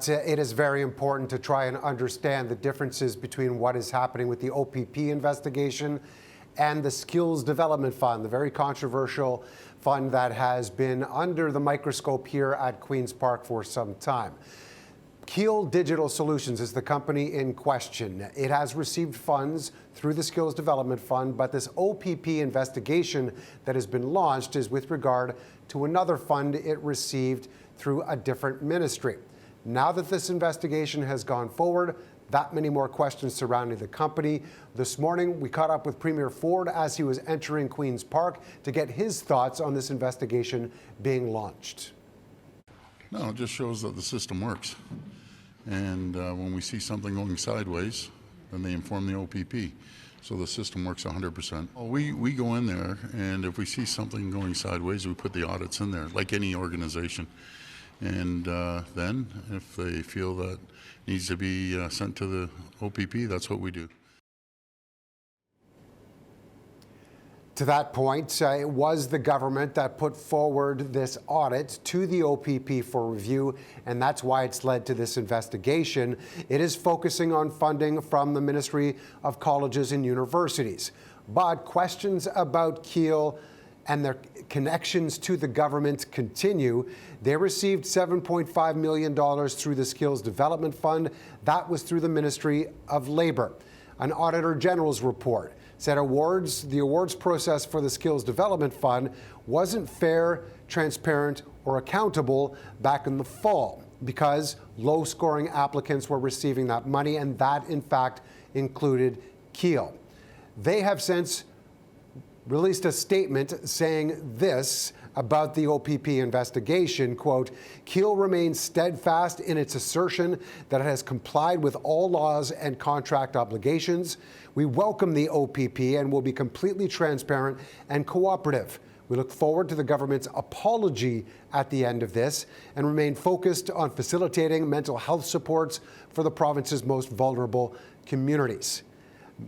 It is very important to try and understand the differences between what is happening with the OPP investigation and the Skills Development Fund, the very controversial fund that has been under the microscope here at Queen's Park for some time. Keel Digital Solutions is the company in question. It has received funds through the Skills Development Fund, but this OPP investigation that has been launched is with regard to another fund it received through a different ministry. Now that this investigation has gone forward, that many more questions surrounding the company. This morning, we caught up with Premier Ford as he was entering Queen's Park to get his thoughts on this investigation being launched. No, it just shows that the system works. And when we see something going sideways, then they inform the OPP. So the system works 100%. We go in there, and if we see something going sideways, we put the audits in there, like any organization. And then, if they feel that needs to be sent to the OPP, that's what we do. To that point, it was the government that put forward this audit to the OPP for review, and that's why it's led to this investigation. It is focusing on funding from the Ministry of Colleges and Universities. But questions about Keel and their connections to the government continue. They received $7.5 million through the Skills Development Fund. That was through the Ministry of Labour. An Auditor General's report said the awards process for the Skills Development Fund wasn't fair, transparent, or accountable back in the fall because low-scoring applicants were receiving that money, and that, in fact, included Keel. They have since released a statement saying this about the OPP investigation, quote, Keel remains steadfast in its assertion that it has complied with all laws and contract obligations. We welcome the OPP and will be completely transparent and cooperative. We look forward to the government's apology at the end of this and remain focused on facilitating mental health supports for the province's most vulnerable communities.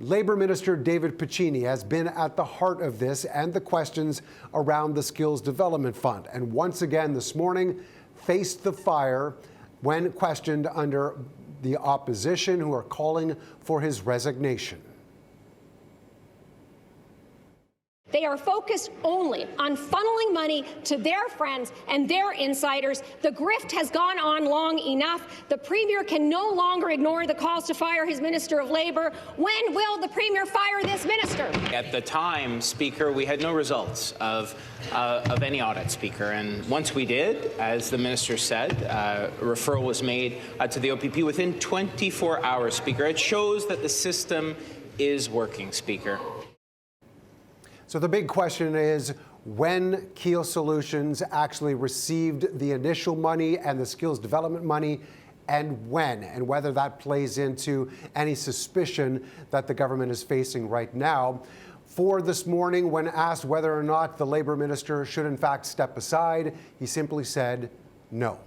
Labour Minister David Piccini has been at the heart of this and the questions around the Skills Development Fund, and once again this morning faced the fire when questioned under the opposition, who are calling for his resignation. They are focused only on funneling money to their friends and their insiders. The grift has gone on long enough. The Premier can no longer ignore the calls to fire his Minister of Labour. When will the Premier fire this minister? At the time, Speaker, we had no results of any audit, Speaker. And once we did, as the Minister said, a referral was made to the OPP within 24 hours, Speaker. It shows that the system is working, Speaker. So the big question is when Keel Solutions actually received the initial money and the skills development money, and when, and whether that plays into any suspicion that the government is facing right now. Ford this morning, when asked whether or not the Labour Minister should in fact step aside, he simply said no.